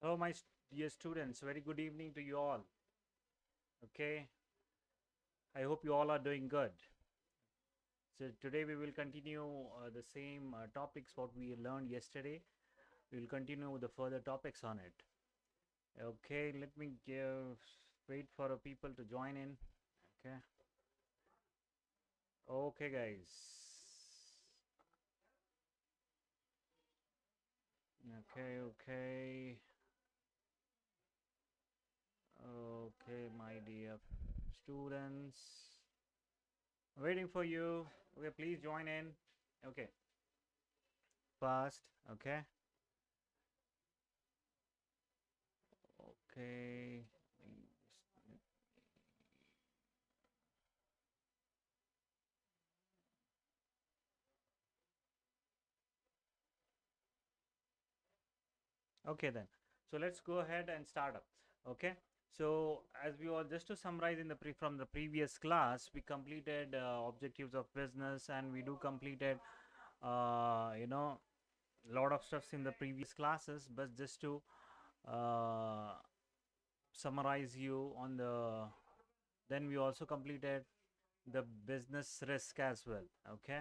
Hello, my dear students. Very good evening to you all. Okay, I hope you all are doing good. So today we will continue the same topics what we learned yesterday. We will continue with the further topics on it. Okay, let me wait for people to join in. Okay, okay, guys. Okay. Okay, my dear students. Waiting for you. Okay, please join in. Okay, fast. Okay. Okay. Okay then. So let's go ahead and start up. Okay. So as we all just to summarize in the from the previous class, we completed objectives of business and we do completed you know lot of stuffs in the previous classes, but just to uh, summarize you on the then we also completed the business risk as well. Okay,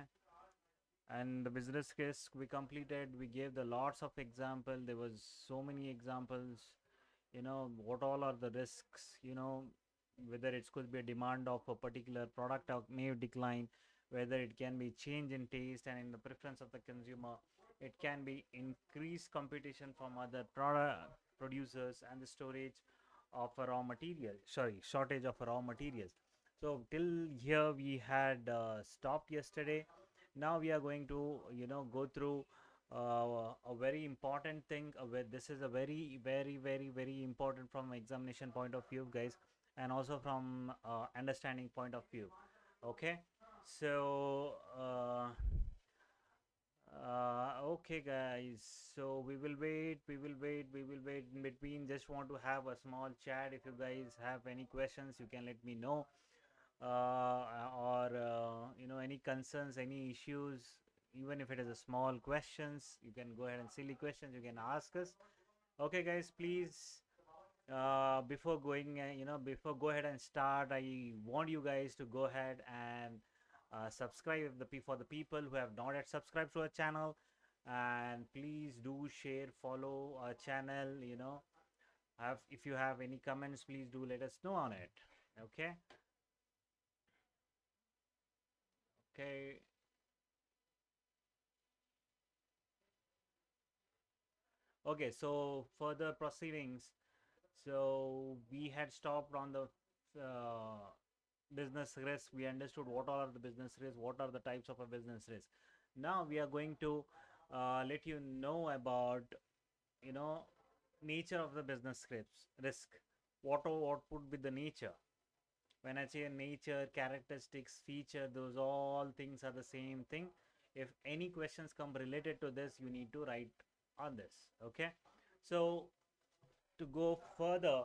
and the business risk we completed, we gave the lots of example, there was so many examples, what all are the risks, whether it could be a demand of a particular product or may decline, whether it can be change in taste and in the preference of the consumer, it can be increased competition from other product producers, and the storage of a raw material, sorry, shortage of raw materials. So till here we had stopped yesterday. Now we are going to go through a very important thing. This is a very important from examination point of view, guys, and also from understanding point of view. Okay, so okay, guys, so we will wait in between. Just want to have a small chat. If you guys have any questions, you can let me know, or any concerns, any issues, even if it is a small questions, you can go ahead and silly questions you can ask us. Okay, guys, please, before going before go ahead and start, I want you guys to go ahead and subscribe for the people who have not yet subscribed to our channel, and please do share, follow our channel. Have if you have any comments, please do let us know on it. Okay. Okay. Okay, so further proceedings. So we had stopped on the business risk. We understood what are the business risks, what are the types of a business risk. Now we are going to let you know about you know nature of the business risk. What would be the nature? When I say nature, characteristics, feature, those all things are the same thing. If any questions come related to this, you need to write on this. Okay, so to go further,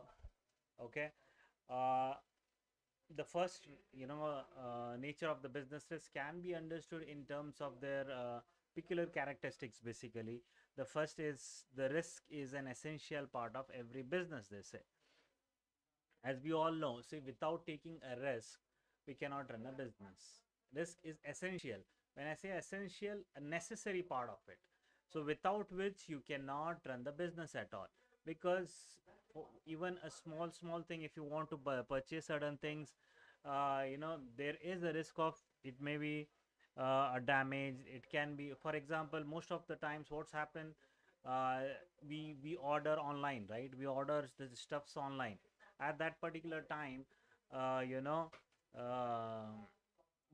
okay, uh, the first nature of the businesses can be understood in terms of their peculiar characteristics. Basically, the first is the risk is an essential part of every business, they say. As we all know, see, without taking a risk, we cannot run a business. Risk is essential. When I say essential, a necessary part of it. So without which you cannot run the business at all. Because even a small thing, if you want to purchase certain things, there is a risk of it may be a damage. It can be, for example, most of the times what's happened, uh, we order online, right? We order the stuffs online. At that particular time, uh, you know uh,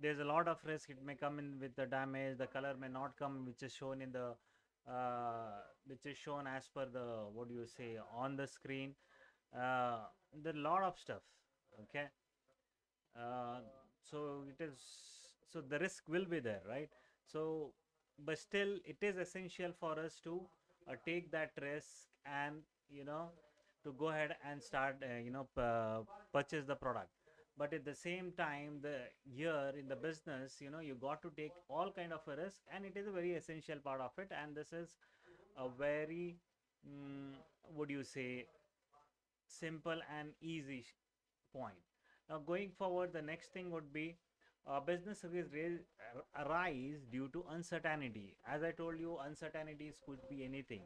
there's a lot of risk. It may come in with the damage, the color may not come which is shown in the which is shown as per the, what do you say, on the screen. There are a lot of stuff. Okay, uh, so it is, so the risk will be there, right? So but still it is essential for us to take that risk, and to go ahead and start purchase the product. But at the same time, the here in the business, you got to take all kind of a risk, and it is a very essential part of it. And this is a very mm, would you say, simple and easy point. Now, going forward, the next thing would be business risk arise due to uncertainty. As I told you, uncertainties could be anything.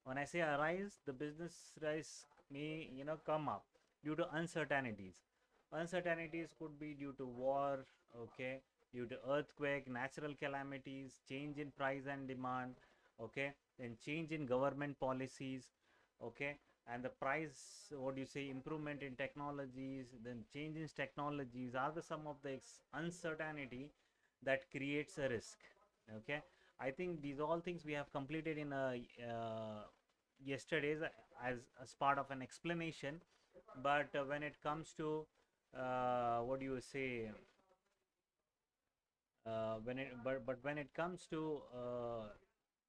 When I say arise, the business risk may come up due to uncertainties. Uncertainties could be due to war, okay, due to earthquake, natural calamities, change in price and demand, okay, then change in government policies, okay, and the price, what do you say, improvement in technologies, then change in technologies are the some of the uncertainty that creates a risk, okay. I think these all things we have completed in a yesterday's as part of an explanation, but when it comes to what do you say, but when it comes to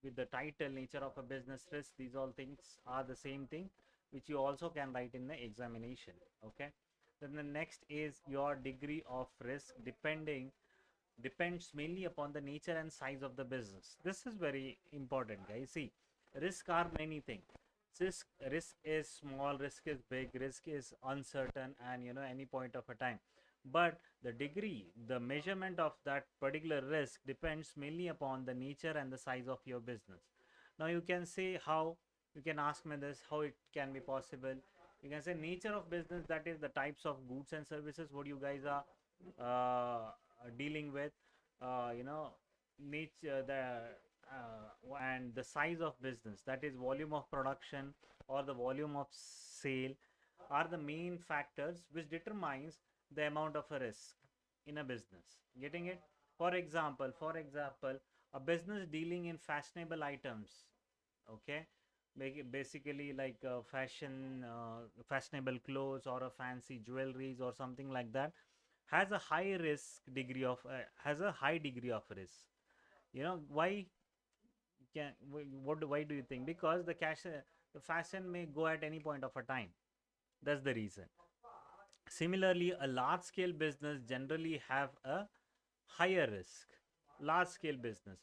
with the title nature of a business risk, these all things are the same thing which you also can write in the examination, okay. Then the next is your degree of risk depends mainly upon the nature and size of the business. This is very important, guys. See, risk are many things. Risk is small, risk is big, risk is uncertain, and any point of a time. But the degree, the measurement of that particular risk depends mainly upon the nature and the size of your business. Now you can say how, you can ask me this, how it can be possible. You can say nature of business, that is the types of goods and services what you guys are dealing with, nature, and the size of business, that is volume of production or the volume of sale, are the main factors which determines the amount of a risk in a business. Getting it? For example, a business dealing in fashionable items, okay, basically like fashionable clothes or a fancy jewelries or something like that, has a high degree of risk. Why? Why do you think? Because the fashion may go at any point of a time. That's the reason. Similarly, a large scale business generally have a higher risk. Large scale business,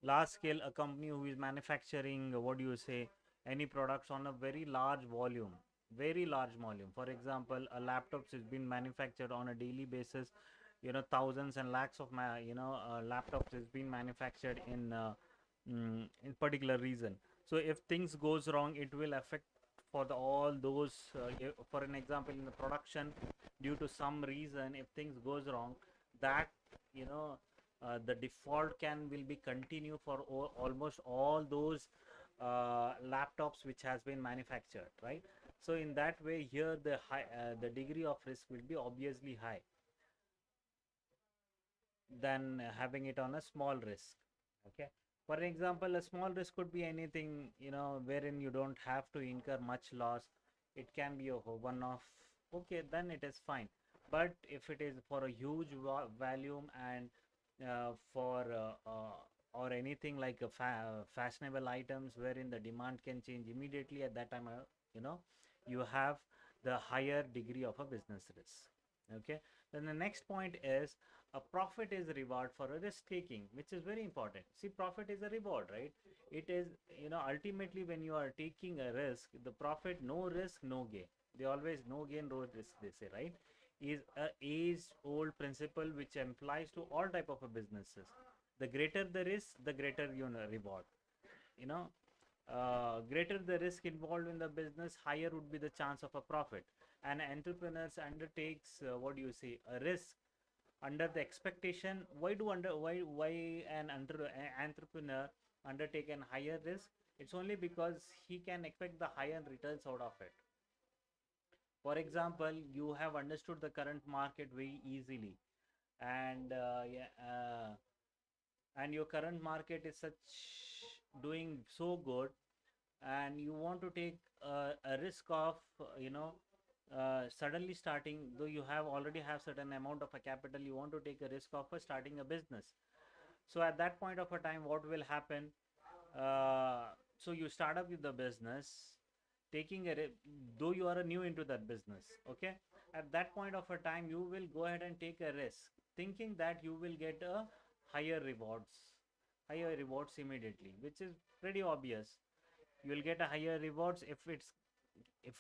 large scale, a company who is manufacturing, what do you say, any products on a very large volume, very large volume. For example, a laptops is being manufactured on a daily basis, thousands and lakhs of laptops is being manufactured in particular reason. So if things goes wrong, it will affect for the all those, for an example, in the production, due to some reason, if things goes wrong, that you know the default can will be continue for almost all those laptops which has been manufactured, right? So in that way, here the degree of risk will be obviously high than having it on a small risk, okay. For example, a small risk could be anything, wherein you don't have to incur much loss. It can be a one off, okay, then it is fine. But if it is for a huge volume, and for or anything like a fashionable items wherein the demand can change immediately, at that time, you know you have the higher degree of a business risk, okay. Then the next point is, a profit is a reward for a risk taking, which is very important. See, profit is a reward, right? It is, ultimately, when you are taking a risk, the profit, no risk no gain. They always no gain no risk, they say, right? Is a age old principle which applies to all type of a businesses. The greater the risk, the greater reward. you know Greater the risk involved in the business, higher would be the chance of a profit. And entrepreneurs undertakes, what do you say, a risk under the expectation. Why an entrepreneur undertake an higher risk? It's only because he can expect the higher returns out of it. For example, you have understood the current market very easily, and yeah, and your current market is such doing so good, and you want to take a risk of suddenly starting, though you have already have certain amount of a capital, you want to take a risk of starting a business. So at that point of a time, what will happen? So you start up with the business, taking though you are new into that business, okay. At that point of a time, you will go ahead and take a risk, thinking that you will get a higher rewards higher rewards immediately, which is pretty obvious. You will get a higher rewards if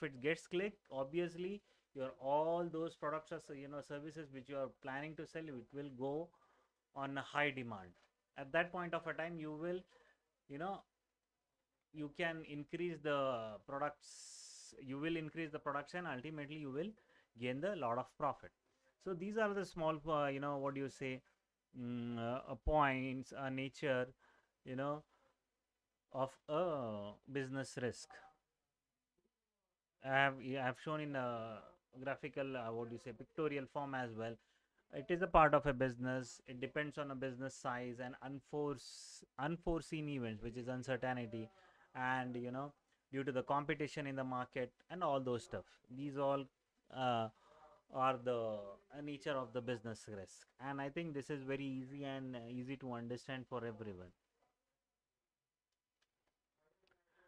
it gets clicked. Obviously, your all those products or services which you are planning to sell, it will go on a high demand. At that point of a time, you will, you know you can increase the products, you will increase the production, ultimately you will gain the lot of profit. So these are the small what do you say, points, nature, you know of a business risk. I have shown in a graphical, what do you say, pictorial form as well. It is a part of a business. It depends on a business size and unforeseen events, which is uncertainty, and due to the competition in the market and all those stuff. These all uh, are the nature of the business risk, and I think this is very easy and easy to understand for everyone.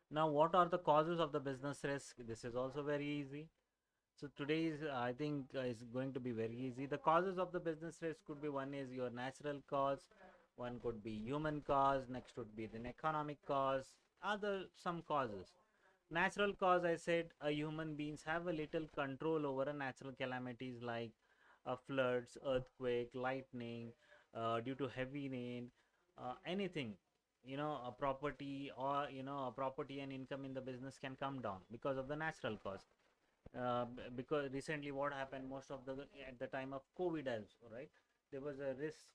Now, what are the causes of the business risk? This is also very easy. So today's, I think, is going to be very easy. The causes of the business risk could be: one is your natural cause, one could be human cause, next would be the economic cause, other some causes. Natural cause, I said, human beings have a little control over a natural calamities like floods, earthquake, lightning, due to heavy rain, anything. A property, or a property and income in the business can come down because of the natural cause. Because recently what happened, most of the, at the time of COVID also, right, there was a risk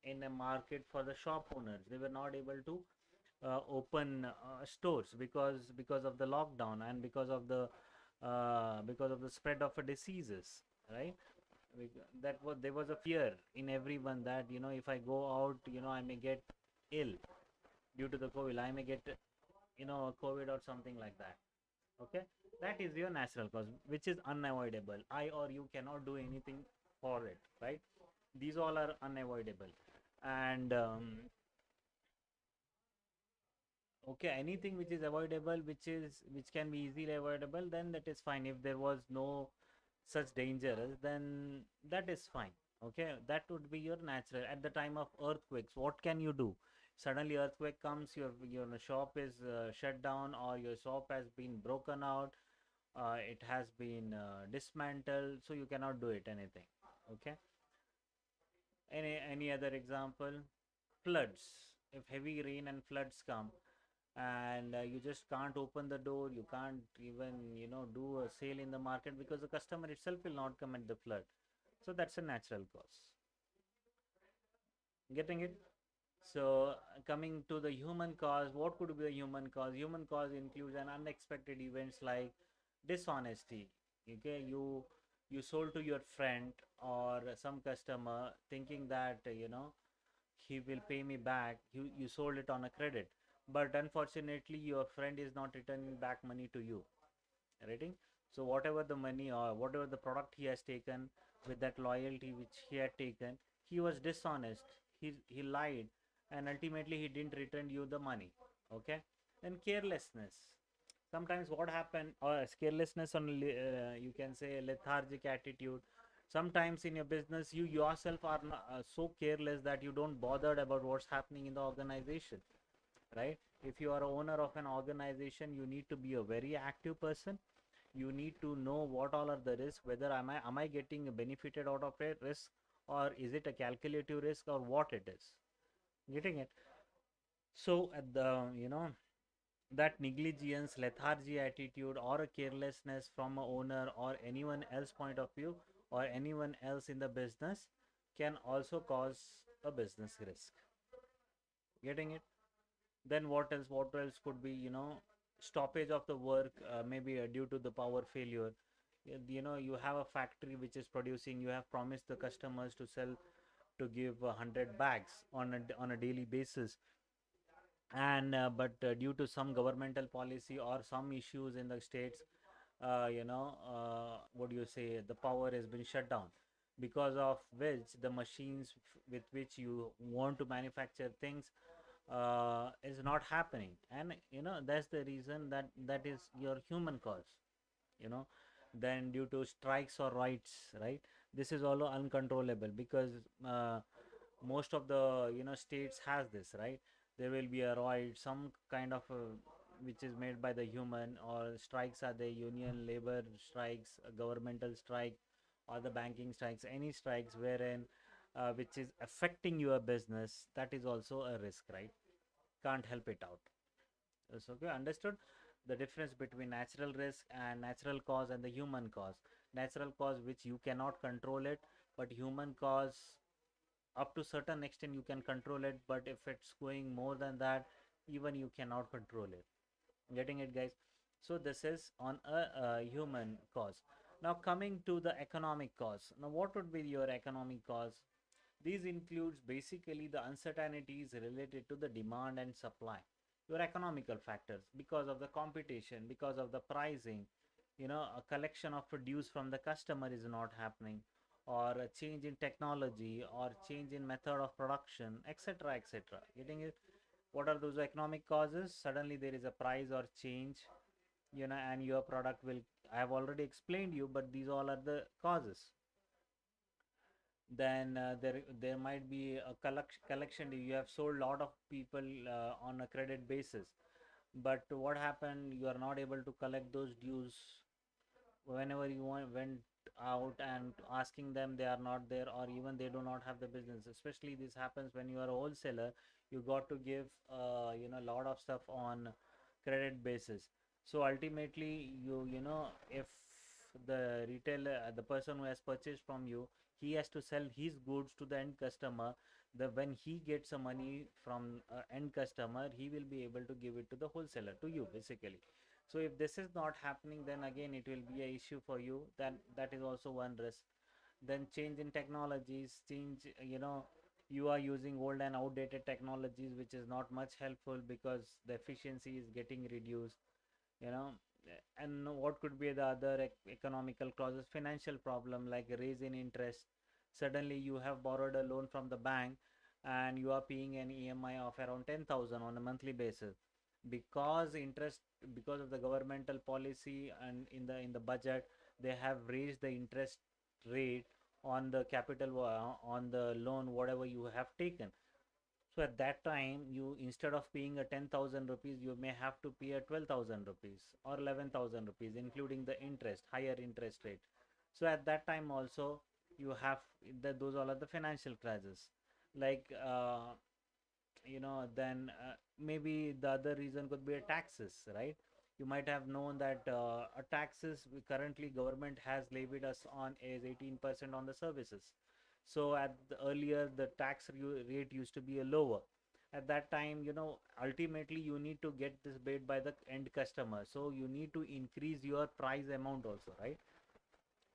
in a market for the shop owners. They were not able to open stores because of the lockdown, and because of the spread of diseases, right. That was, there was a fear in everyone that if I go out, I may get ill due to the COVID. I may get COVID or something like that. Okay, that is your natural cause, which is unavoidable. I or you cannot do anything for it, right? These all are unavoidable. And okay, anything which is avoidable, which can be easily avoidable, then that is fine. If there was no such dangers, then that is fine. Okay, that would be your natural. At the time of earthquakes, what can you do? Suddenly earthquake comes, your shop is shut down, or your shop has been broken out, it has been dismantled, so you cannot do it anything. Okay, any other example? Floods. If heavy rain and floods come, and you just can't open the door, you can't even do a sale in the market because the customer itself will not come at the flood. So that's a natural cause. Getting it? So coming to the human cause, what could be the human cause? Human cause includes an unexpected events like dishonesty. Okay, you sold to your friend or some customer thinking that he will pay me back. You sold it on a credit, but unfortunately your friend is not returning back money to you, right? So whatever the money or whatever the product he has taken, with that loyalty which he had taken, he was dishonest. He lied, and ultimately he didn't return you the money. Okay. Then carelessness. Sometimes what happen, or carelessness, on you can say lethargic attitude. Sometimes in your business, you yourself are so careless that you don't bother about what's happening in the organization, right? If you are a owner of an organization, you need to be a very active person. You need to know what all are the risks, whether am I getting benefited out of a risk, or is it a calculative risk, or what it is. Getting it? So at the that negligence, lethargy attitude, or a carelessness from a owner or anyone else point of view, or anyone else in the business, can also cause a business risk. Getting it? Then what else could be, stoppage of the work, maybe due to the power failure. You have a factory which is producing, you have promised the customers to sell, to give 100 bags on a daily basis, and but due to some governmental policy or some issues in the states, what do you say, the power has been shut down, because of which the machines with which you want to manufacture things is not happening. And that's the reason, that is your human cause. you know then due to strikes or riots, right, this is all uncontrollable, because most of the states has this, right. There will be a riot, some kind of which is made by the human, or strikes are the union labor strikes, governmental strike, or the banking strikes, any strikes wherein which is affecting your business, that is also a risk, right? Can't help it out. Yes, okay, understood the difference between natural risk and natural cause and the human cause. Natural cause which you cannot control it, but human cause up to certain extent you can control it, but if it's going more than that, even you cannot control it. Getting it, guys? So this is on a human cause. Now coming to the economic cause. Now what would be your economic cause? These includes basically the uncertainties related to the demand and supply, your economical factors, because of the competition, because of the pricing, a collection of produce from the customer is not happening, or a change in technology, or change in method of production, etc., etc. Getting it? What are those economic causes? Suddenly there is a price or change, and your product will, I have already explained you, but these all are the causes. Then there might be a collection. You have sold a lot of people on a credit basis, but what happened, you are not able to collect those dues. Whenever you went out and asking them, they are not there, or even they do not have the business. Especially this happens when you are a wholesaler. You got to give a lot of stuff on credit basis. So ultimately, if the retailer, the person who has purchased from you, he has to sell his goods to the end customer. The when he gets some money from end customer, he will be able to give it to the wholesaler, to you basically. So if this is not happening, then again it will be a issue for you. Then that is also one risk. Then change in technologies, change, you are using old and outdated technologies, which is not much helpful because the efficiency is getting reduced, you know and what could be the other economical clauses? Financial problem, like a raise in interest. Suddenly you have borrowed a loan from the bank, and you are paying an EMI of around 10,000 on a monthly basis, because interest, because of the governmental policy, and in the budget they have raised the interest rate on the capital, on the loan whatever you have taken. So at that time, you, instead of paying a 10,000 rupees, you may have to pay a 12,000 rupees or 11,000 rupees, including the interest, higher interest rate. So at that time also, you have those all are the financial crisis. Like, then maybe the other reason could be a taxes, right? You might have known that a taxes currently government has levied us on is 18% on the services. So at the earlier, the rate used to be a lower. At that time, ultimately you need to get this paid by the end customer, so you need to increase your price amount also, right?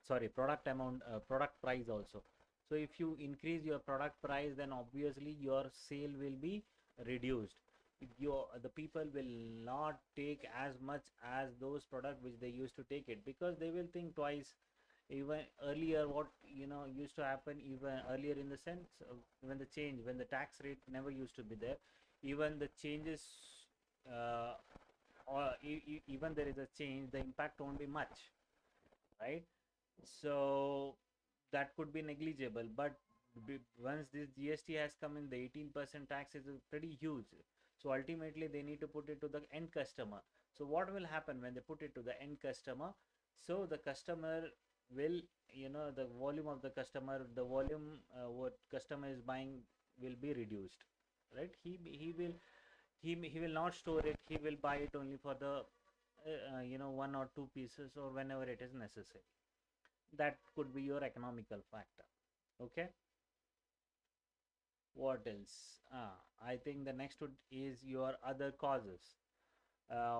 Sorry, product amount, product price also. So if you increase your product price, then obviously your sale will be reduced. The people will not take as much as those product which they used to take it, because they will think twice. Even earlier, what used to happen, even earlier, in the sense when the change, when the tax rate never used to be there, even the changes, uh, or even there is a change, the impact won't be much, right? So that could be negligible, but once this GST has come in, the 18% tax is pretty huge. So ultimately they need to put it to the end customer. So what will happen when they put it to the end customer? So the customer will, the volume of the customer, the volume what customer is buying will be reduced, right? He will not store it. He will buy it only for the one or two pieces, or whenever it is necessary. That could be your economical factor. Okay, what else? I think the next would is your other causes.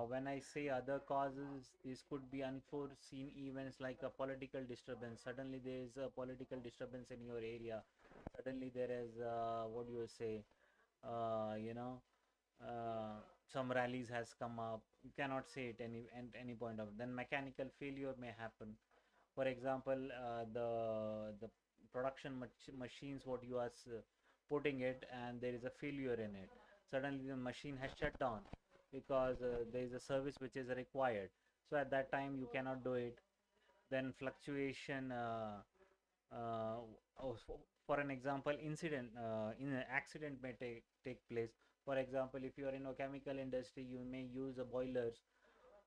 When I say other causes, this could be unforeseen events, like a political disturbance. Suddenly there is a political disturbance in your area. Suddenly there is, what do you say, you know some rallies has come up. You cannot say it any at any point of. Then mechanical failure may happen. For example, the production machines, what you are putting it, and there is a failure in it. Suddenly the machine has shut down because there is a service which is required. So at that time you cannot do it. Then fluctuation, uh, for an example, incident, in an accident may take place. For example, if you are in a chemical industry, you may use a boilers.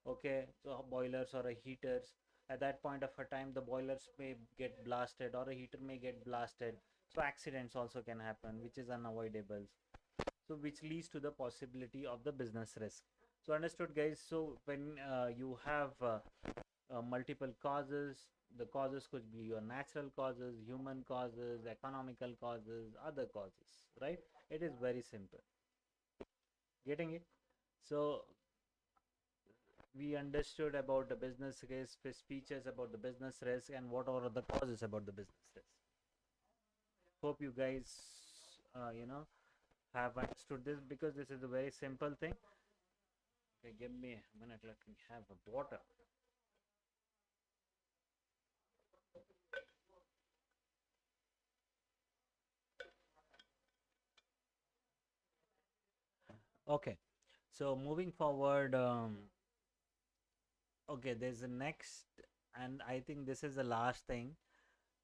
Okay, so boilers or a heaters. At that point of a time, the boilers may get blasted or a heater may get blasted. So accidents also can happen, which is unavoidable. So which leads to the possibility of the business risk. So understood, guys. So when you have multiple causes, the causes could be your natural causes, human causes, economical causes, other causes, right? It is very simple. Getting it? So we understood about the business risk, speeches about the business risk, and what are the causes about the business risk. Hope you guys, have understood this, because this is a very simple thing. Okay, give me a minute. Let me have a water. Okay, so moving forward, okay, there's the next, and I think this is the last thing.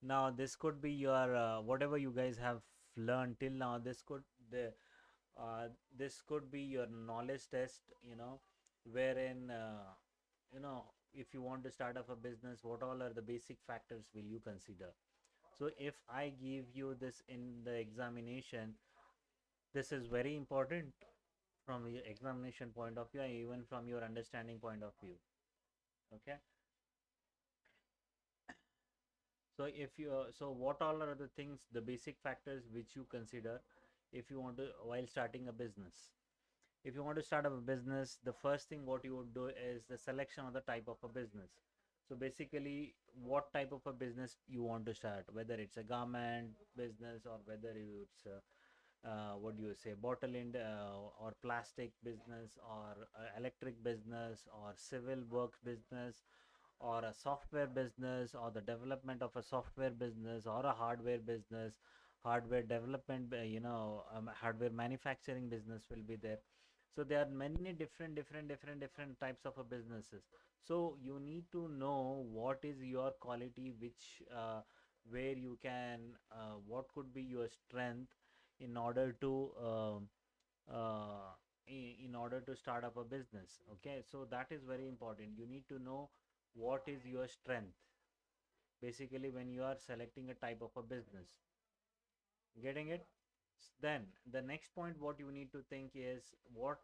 Now, this could be your whatever you guys have learned till now. Uh, this could be your knowledge test. Wherein if you want to start up a business, what all are the basic factors will you consider? So, if I give you this in the examination, this is very important from your examination point of view, and even from your understanding point of view. Okay. So if you so what all are the things, the basic factors which you consider if you want to while starting a business? If you want to start up a business, the first thing what you would do is the selection of the type of a business. So basically, what type of a business you want to start, whether it's a garment business or whether it's what do you say, bottle in or plastic business or electric business or civil works business or a software business or the development of a software business or a hardware business, hardware development, hardware manufacturing business will be there. So there are many different types of a businesses. So you need to know what is your quality, which where you can what could be your strength in order to in order to start up a business. Okay, so that is very important. You need to know what is your strength basically when you are selecting a type of a business. Getting it? Then the next point what you need to think is what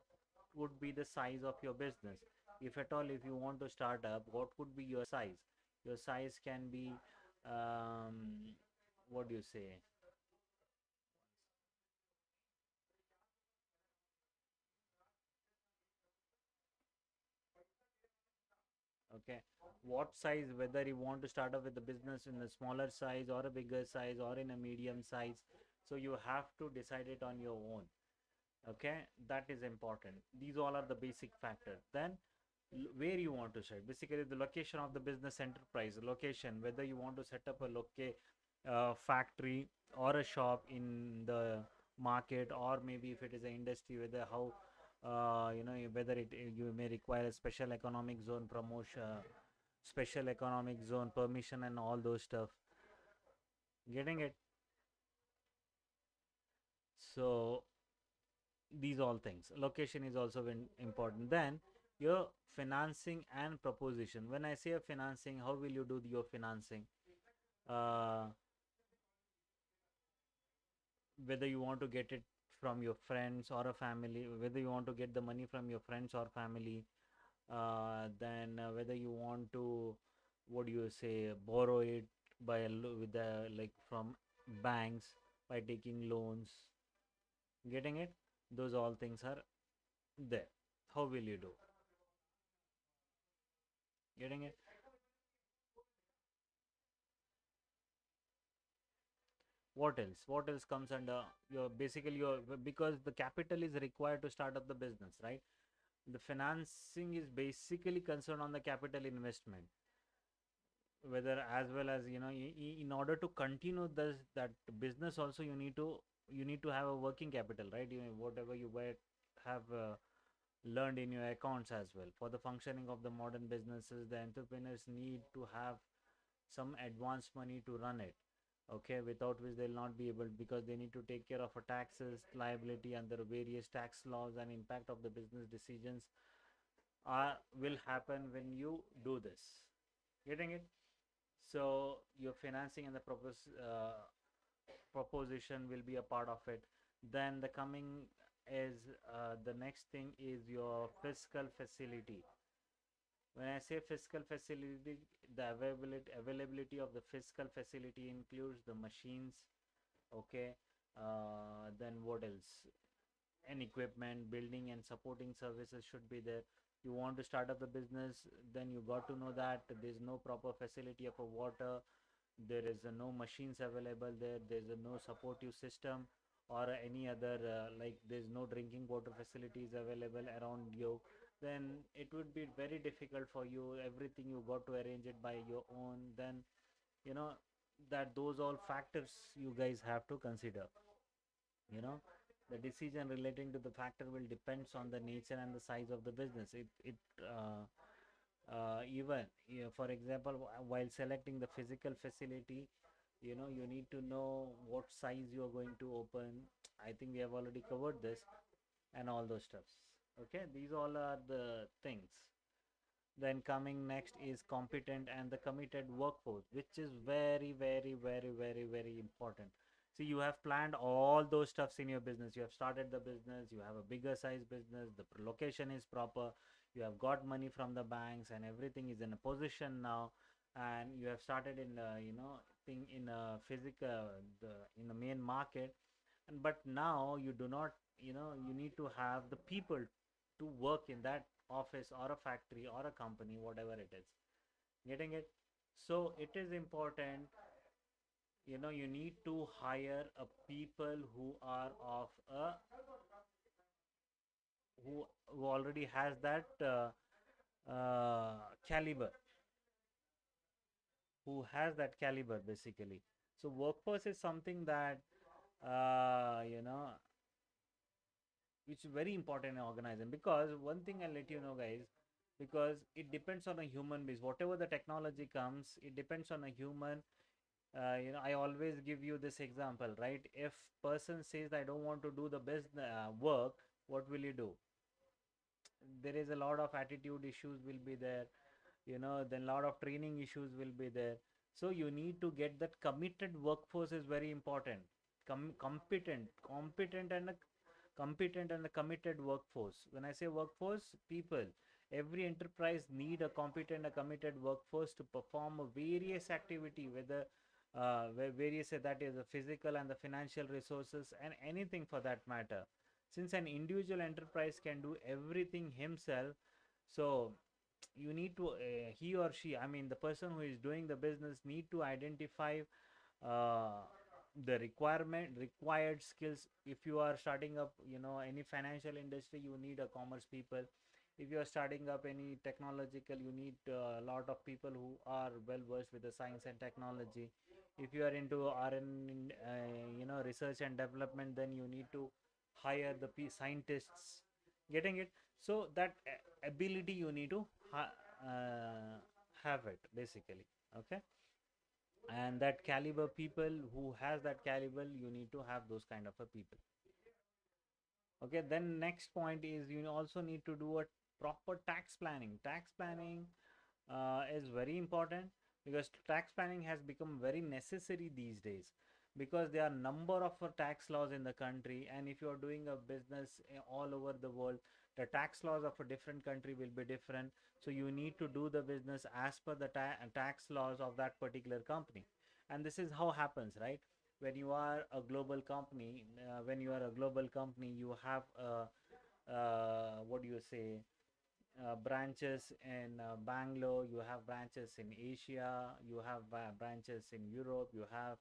would be the size of your business. If at all, if you want to start up, what would be your size? Your size can be what do you say, okay, what size, whether you want to start up with the business in a smaller size or a bigger size or in a medium size. So you have to decide it on your own. Okay, that is important. These all are the basic factors. Then where you want to set, basically the location of the business enterprise, location, whether you want to set up a factory or a shop in the market, or maybe if it is an industry, whether how whether you may require a special economic zone promotion, special economic zone permission and all those stuff. Getting it? So these all things, location is also important. Then your financing and proposition. When I say a financing, how will you do your financing? uh, Whether you want to get it from your friends or a family, whether you want to get the money from your friends or family, then whether you want to, what do you say, borrow it by with the like from banks by taking loans. Getting it? Those all things are there. How will you do? Getting it? What else comes under your, basically your, because the capital is required to start up the business, right? The financing is basically concerned on the capital investment, whether as well as in order to continue this that business also, you need to have a working capital, right? Whatever you might have learned in your accounts as well. For the functioning of the modern businesses, the entrepreneurs need to have some advance money to run it. Okay, without which they'll not be able, because they need to take care of a taxes liability under various tax laws, and impact of the business decisions are will happen when you do this. Getting it? So your financing and the proposition will be a part of it. Then the coming is the next thing is your fiscal facility. When I say fiscal facility, the availability of the fiscal facility includes the machines. Okay, then what else? And equipment, building and supporting services should be there. You want to start up a business, then you got to know that there's no proper facility of a water, there is no machines available there, there's no supportive system or any other like there's no drinking water facilities available around you, then it would be very difficult for you. Everything you got to arrange it by your own. Then you know that those all factors you guys have to consider. you know the decision relating to the factor will depends on the nature and the size of the business. It even for example, while selecting the physical facility, you need to know what size you are going to open. I think we have already covered this and all those stuffs. Okay, these all are the things. Then coming next is competent and the committed workforce, which is very, very, very, very, very important. See, you have planned all those stuffs in your business. You have started the business, you have a bigger size business, the location is proper, you have got money from the banks, and everything is in a position now. And you have started in, thing in a physical, in the main market. And but now you do not, you need to have the people to work in that office or a factory or a company, whatever it is. Getting it? So it is important, you need to hire a people who are of a who already has that caliber, who has that caliber basically. So workforce is something that uh, you know which is very important in organizing, because one thing I'll let you know, guys, because it depends on a human base. Whatever the technology comes, it depends on a human. I always give you this example, right? If person says I don't want to do the best work, what will you do? There is a lot of attitude issues will be there, then a lot of training issues will be there. So you need to get that committed workforce is very important. Competent and a competent and a committed workforce. When I say workforce, people, every enterprise need a competent, a committed workforce to perform a various activity, whether various, that is the physical and the financial resources and anything for that matter. Since an individual enterprise can do everything himself, so you need to he or she, I mean the person who is doing the business, need to identify uh, the required skills. If you are starting up, any financial industry, you need a commerce people. If you are starting up any technological, you need a lot of people who are well versed with the science and technology. If you are into rn research and development, then you need to hire the scientists. Getting it? So that ability you need to have it basically. Okay, and that caliber people, who has that caliber, you need to have those kind of a people. Okay, then next point is you also need to do a proper tax planning is very important, because tax planning has become very necessary these days, because there are number of tax laws in the country, and if you are doing a business all over the world, the tax laws of a different country will be different. So you need to do the business as per the tax laws of that particular company. And this is how happens, right? When you are a global company, you have what do you say, branches in Bangalore, you have branches in Asia, you have branches in Europe, you have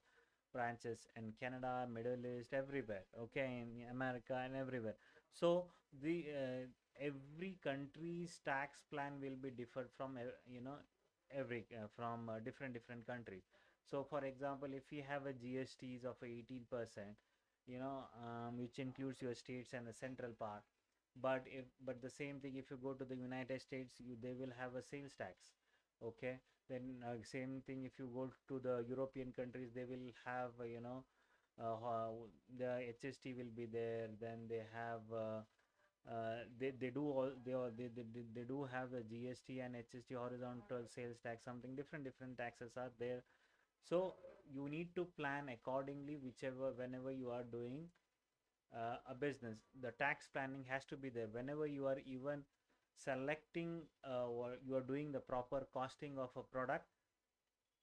branches in Canada, Middle East, everywhere, okay, in America and everywhere. So the every country's tax plan will be different from every from different countries. So for example, if we have a GSTs of 18%, which includes your states and the central part. But the same thing, if you go to the United States, they will have a sales tax. Okay, then same thing if you go to the European countries, they will have the HST will be there. Then they have they do all they do have the GST and HST, horizontal sales tax, something different taxes are there. So you need to plan accordingly, whichever whenever you are doing a business. The tax planning has to be there whenever you are even selecting or you are doing the proper costing of a product.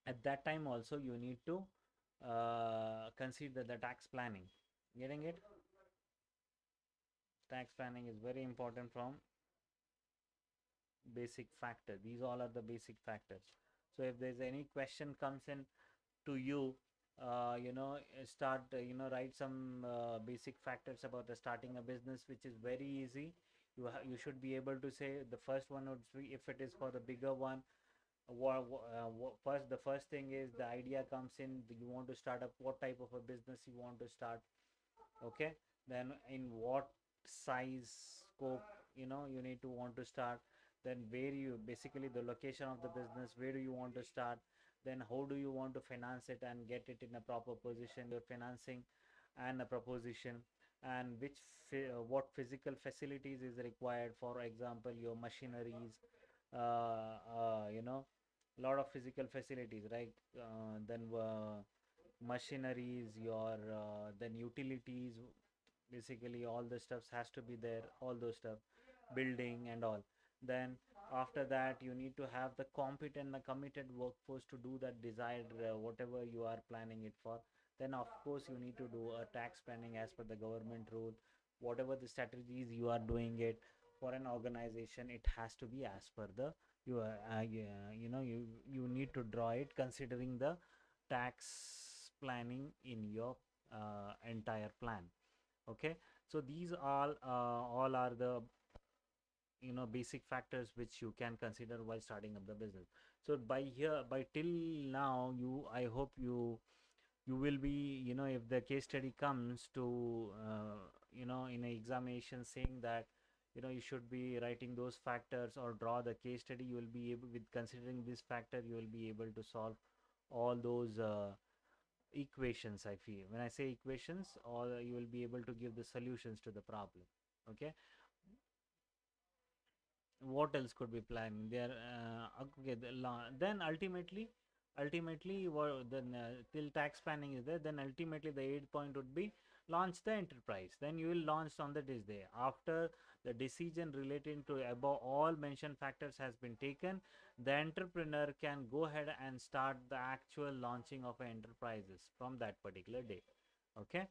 At that time also you need to consider the tax planning. Getting it? Tax planning is very important from basic factor. These all are the basic factors. So if there's any question comes in to you, start write some basic factors about the starting a business, which is very easy. You should be able to say the first one would be, if it is for the bigger one, first the first thing is the idea comes in. You want to start up, what type of a business you want to start. Okay, then in what size scope you need to want to start. Then where you, basically the location of the business, where do you want to start. Then how do you want to finance it and get it in a proper position, your financing and a proposition. And what physical facilities is required, for example your machineries, lot of physical facilities, right? Then machineries, your then utilities, basically all the stuffs has to be there, all those stuff, building and all. Then after that you need to have the competent and the committed workforce to do that desired whatever you are planning it for. Then of course you need to do a tax planning as per the government rule. Whatever the strategies you are doing it for an organization, it has to be as per the you need to draw it considering the tax planning in your entire plan. Okay, so these all are the basic factors which you can consider while starting up the business. So by till now, I hope you will be, if the case study comes to in an examination saying that you should be writing those factors or draw the case study, you will be able, with considering this factor, you will be able to solve all those equations. I feel when I say equations, or you will be able to give the solutions to the problem. Okay, what else could be planning there? Okay, then ultimately then till tax planning is there, then ultimately the 8 point would be launch the enterprise. Then you will launch on the day after the decision relating to above all mentioned factors has been taken. The entrepreneur can go ahead and start the actual launching of enterprises from that particular day. Okay,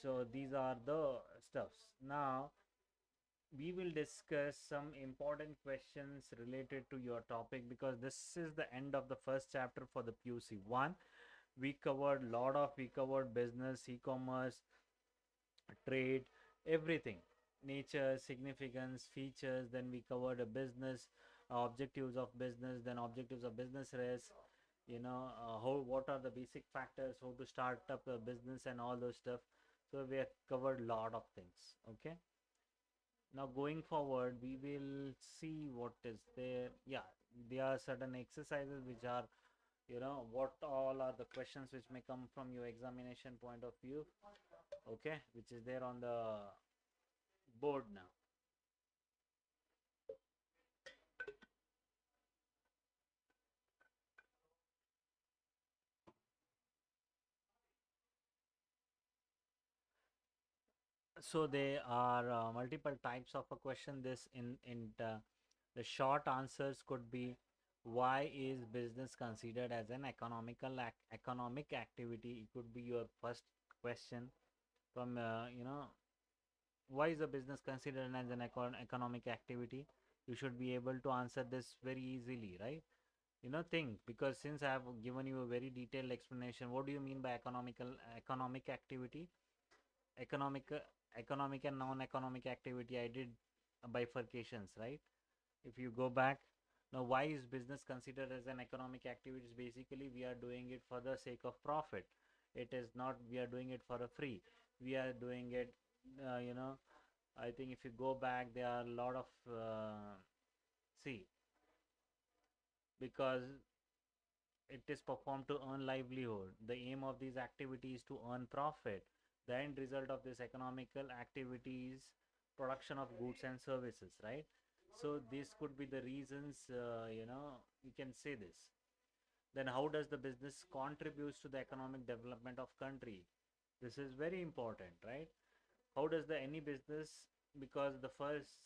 so these are the stuffs. Now we will discuss some important questions related to your topic, because this is the end of the first chapter for the PUC 1. We covered business, e-commerce, trade, everything, nature, significance, features. Then we covered a business, objectives of business, then objectives of business risk, how, what are the basic factors, how to start up a business and all those stuff. So we have covered a lot of things. Okay, now going forward we will see what is there. Yeah, there are certain exercises which are, what all are the questions which may come from your examination point of view. Okay, which is there on the board now. So there are multiple types of a question. This in the short answers could be, why is business considered as an economic activity? It could be your first question from why is a business considered as an economic activity? You should be able to answer this very easily, right? Think, because since I have given you a very detailed explanation, what do you mean by economic activity? Economic economic and non-economic activity, I did bifurcations, right? If you go back, now why is business considered as an economic activity? Basically we are doing it for the sake of profit. It is not we are doing it for a free. We are doing it, I think if you go back, there are a lot of see, because it is performed to earn livelihood. The aim of these activities to earn profit. The end result of this economical activities, production of goods and services, right? So this could be the reasons, you can say this. Then how does the business contributes to the economic development of country? This is very important, right? How does the any business, because the first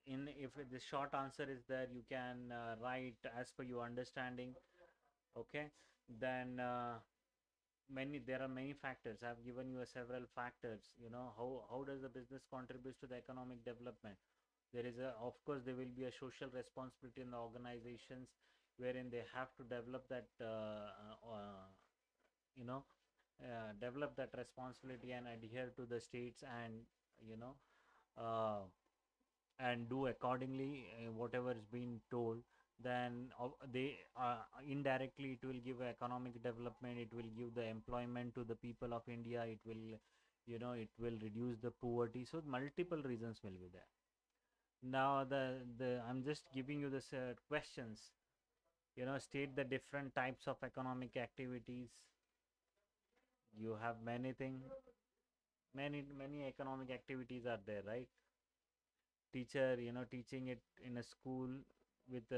in if the short answer is there, you can write as per your understanding. Okay, then many there are many factors. I've given you several factors. How does the business contributes to the economic development? There is a, of course, there will be a social responsibility in the organizations, wherein they have to develop that you know develop that responsibility and adhere to the states, and you know uh, and do accordingly whatever is being told. Then they indirectly it will give economic development, it will give the employment to the people of India, it will it will reduce the poverty. So multiple reasons will be there. Now the I'm just giving you the questions. State the different types of economic activities. You have many economic activities are there, right? Teacher, teaching it in a school with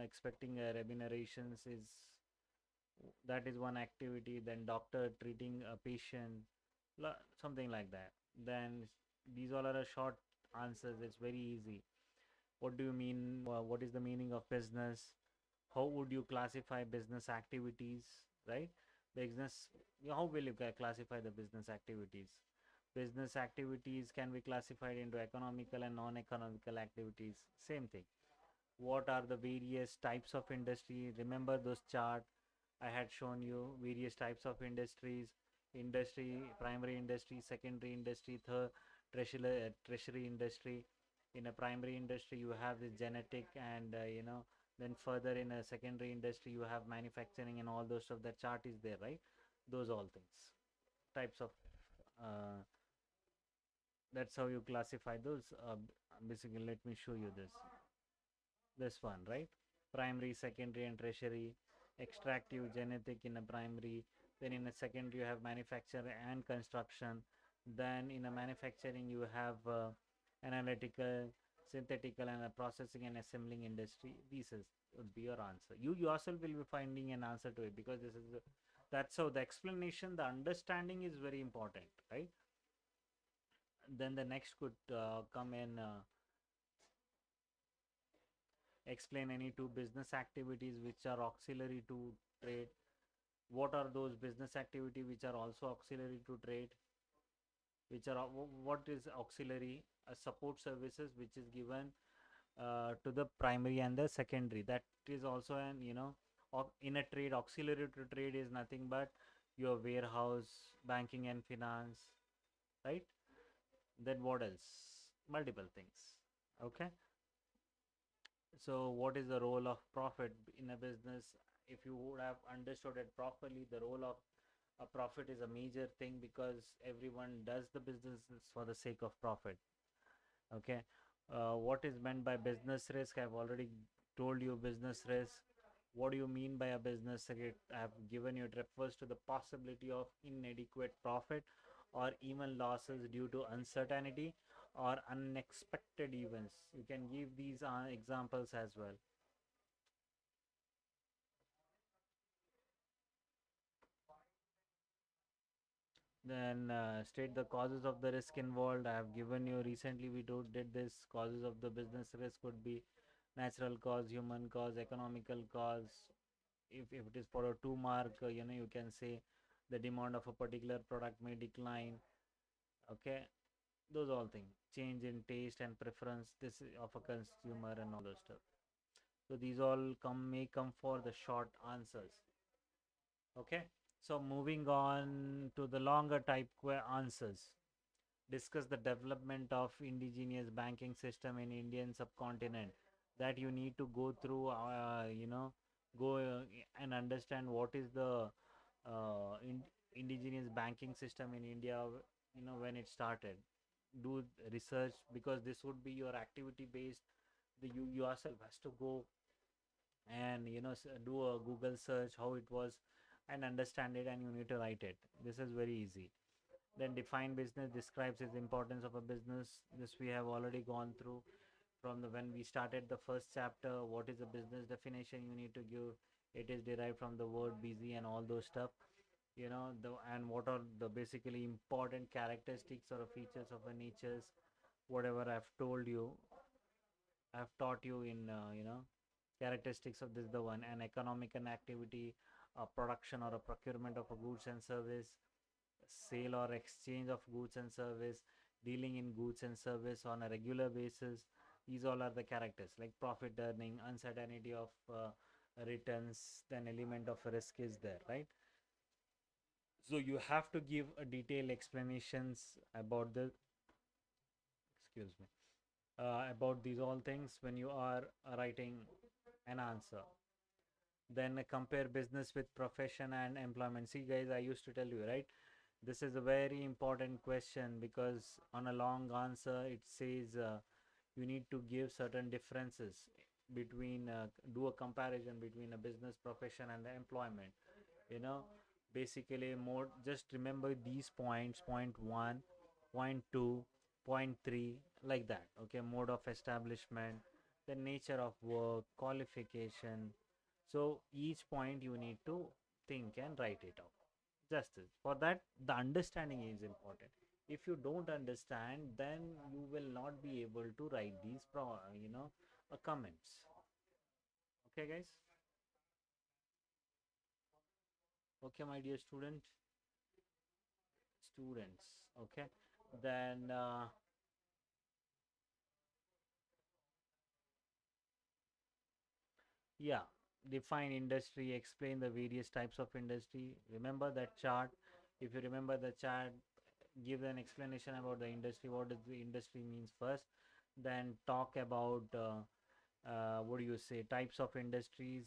expecting remunerations is, that is one activity. Then doctor treating a patient, something like that. Then these all are a short answers, it's very easy. What do you mean, what is the meaning of business? How would you classify business activities, right? Business, how will you classify the business activities? Business activities can be classified into economical and non-economical activities. Same thing. What are the various types of industry? Remember those chart I had shown you, various types of industries. Industry, primary industry, secondary industry, third tertiary industry. In a primary industry you have this genetic, and then further in a secondary industry you have manufacturing and all those stuff. The chart is there, right? Those all things, types of uh, that's how you classify those. Basically, let me show you this one, right? Primary, secondary and tertiary. Extractive, genetic in a primary. Then in a secondary you have manufacture and construction. Then in a manufacturing you have analytical, synthetical and a processing and assembling industry. Would be your answer. You yourself will be finding an answer to it, because that's how the explanation, the understanding is very important, right? Then the next could come in, explain any two business activities which are auxiliary to trade. What are those business activity which are also auxiliary to trade? Which are what is auxiliary? Support services which is given to the primary and the secondary. That is also an, in a trade, auxiliary to trade is nothing but your warehouse, banking and finance, right? Then what else? Multiple things. Okay. So what is the role of profit in a business? If you would have understood it properly, the role of a profit is a major thing, because everyone does the business for the sake of profit. Okay. What is meant by business risk? I've already told you business risk. What do you mean by a business risk? I have given you, it refers to the possibility of inadequate profit or even losses due to uncertainty or unexpected events. You can give these examples as well. Then state the causes of the risk involved. I have given you recently, we did this. Causes of the business risk could be natural cause, human cause, economical cause. If it is for a 2 mark, you can say the demand of a particular product may decline. Okay, those all things. Change in taste and preference, this of a consumer and all those stuff. So these all may come for the short answers. Okay, so moving on to the longer type answers. Discuss the development of indigenous banking system in Indian subcontinent. That you need to go through, go and understand what is the indigenous banking system in India, when it started. Do research, because this would be your activity based you yourself has to go and do a Google search how it was and understand it, and you need to write it. This is very easy. Then define business describes its importance of a business. This we have already gone through from the when we started the first chapter. What is a business definition you need to give? It is derived from the word busy and all those stuff. And what are the basically important characteristics or features of a natures, whatever I've told you, I've taught you in characteristics of this the one. An economic and activity, a production or a procurement of a goods and service, sale or exchange of goods and service, dealing in goods and service on a regular basis. These all are the characters like profit earning, uncertainty of returns, then element of risk is there, right? So you have to give a detailed explanations about the, excuse me, about these all things when you are writing an answer. Then compare business with profession and employment. See guys, I used to tell you, right? This is a very important question because on a long answer it says you need to give certain differences between do a comparison between a business profession and the employment. you know Basically more just remember these points: point 1, point 2, point 3, like that. Okay, mode of establishment, the nature of work, qualification. So each point you need to think and write it out. Justice for that, the understanding is important. If you don't understand, then you will not be able to write these comments. Okay guys, okay my dear students. Okay, then yeah, define industry, explain the various types of industry. Remember that chart. If you remember the chart, give an explanation about the industry. What does the industry means first? Then talk about what do you say, types of industries,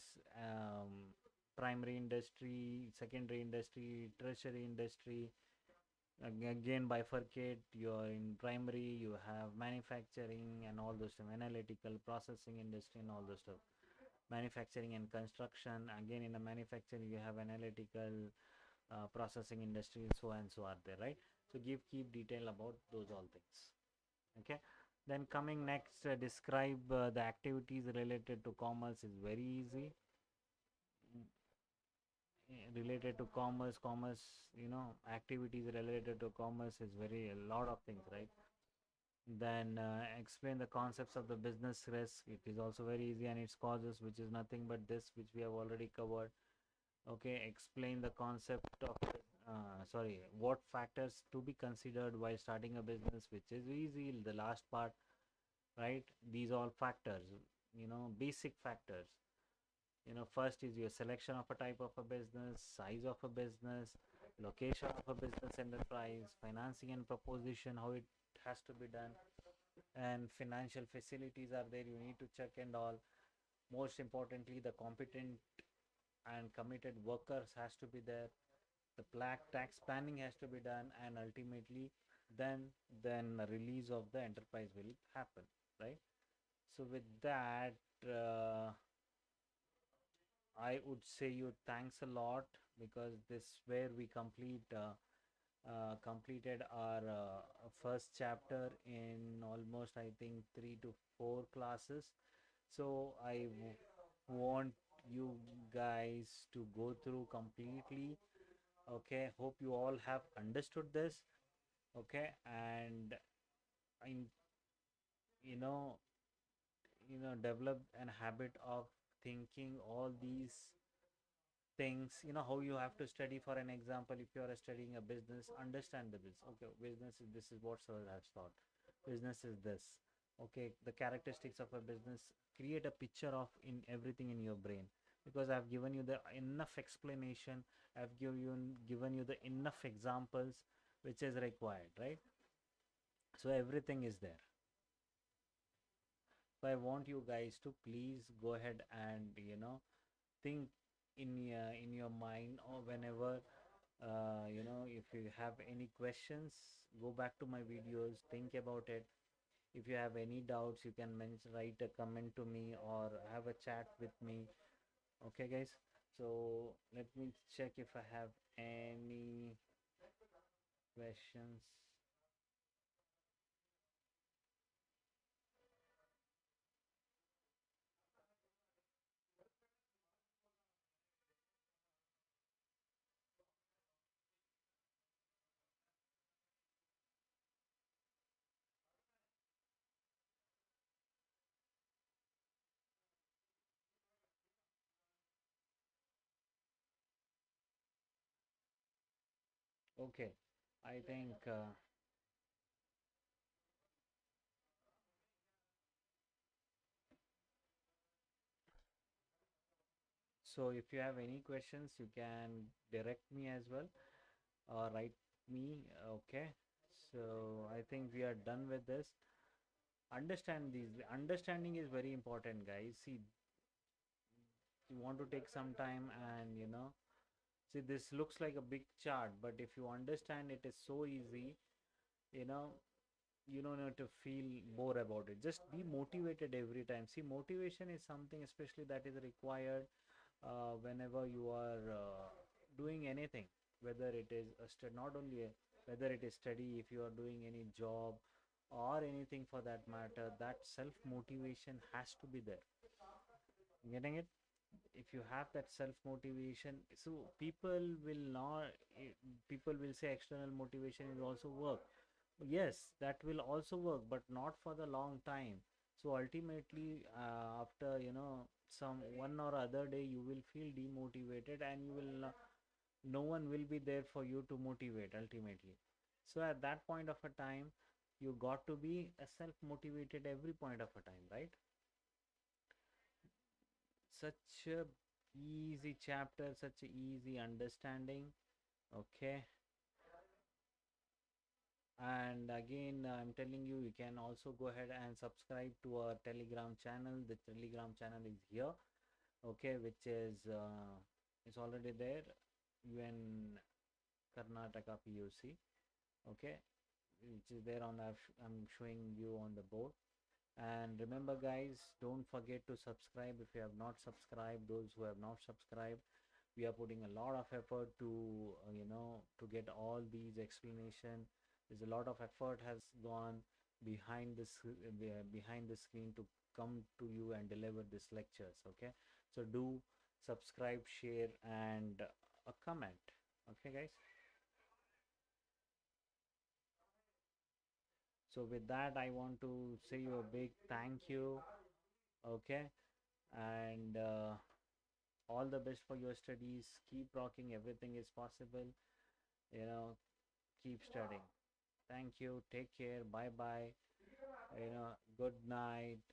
primary industry, secondary industry, tertiary industry. Again bifurcate. You're in primary, you have manufacturing and all those stuff, analytical, processing industry and all those stuff. Manufacturing and construction, again in the manufacturing you have analytical, processing industry, so and so are there, right? So keep detail about those all things. Okay, then coming next, describe the activities related to commerce is very easy. Related to commerce, activities related to commerce is very a lot of things, right? Then explain the concepts of the business risk. It is also very easy, and its causes, which is nothing but this, which we have already covered. Okay, explain the concept of sorry, what factors to be considered while starting a business, which is easy, the last part, right? These all factors, basic factors. First is your selection of a type of a business, size of a business, location of a business enterprise, financing and proposition, how it has to be done, and financial facilities are there, you need to check and all. Most importantly, the competent and committed workers has to be there. The black tax planning has to be done, and ultimately, then the release of the enterprise will happen, right? So with that, I would say you thanks a lot, because this where we completed our first chapter in almost, I think, 3 to 4 classes. So want you guys to go through completely. Okay, hope you all have understood this. Okay, and in you know develop an habit of thinking all these things. How you have to study. For an example, if you are studying a business, understand the business. Okay, business is this, is what sir has taught. Business is this. Okay, the characteristics of a business, create a picture of in everything in your brain, because I've given you the enough explanation. I've given you the enough examples which is required, right? So everything is there. So I want you guys to please go ahead and think in your mind, or whenever if you have any questions, go back to my videos, think about it. If you have any doubts, you can write a comment to me or have a chat with me. Okay, guys. So let me check if I have any questions. Okay, I think so. If you have any questions, you can direct me as well or write me. Okay, so I think we are done with this. Understand these. Understanding is very important, guys. See, you want to take some time and see, this looks like a big chart, but if you understand, it is so easy. You know, you don't have to feel bored about it. Just be motivated every time. See, motivation is something especially that is required whenever you are doing anything, whether it is not only whether it is study, if you are doing any job or anything for that matter, that self motivation has to be there. Getting it? If you have that self motivation, so people will not people will say external motivation will also work. Yes, that will also work, but not for the long time. So ultimately, after some one or other day, you will feel demotivated, and you will no one will be there for you to motivate ultimately. So at that point of a time, you got to be a self motivated every point of a time, right? Such a easy chapter, such a easy understanding. Okay. And again, I'm telling you, you can also go ahead and subscribe to our Telegram channel. The Telegram channel is here, okay, which is already there. UN Karnataka PUC, okay, which is there on I'm showing you on the board. And remember, guys, don't forget to subscribe if you have not subscribed. Those who have not subscribed, we are putting a lot of effort to to get all these explanation. There's a lot of effort has gone behind behind the screen to come to you and deliver these lectures. Okay, so do subscribe, share, and a comment. Okay, guys. So with that, I want to say you a big thank you. Okay, and all the best for your studies. Keep rocking. Everything is possible. You know, keep studying. Thank you. Take care. Bye bye. Good night.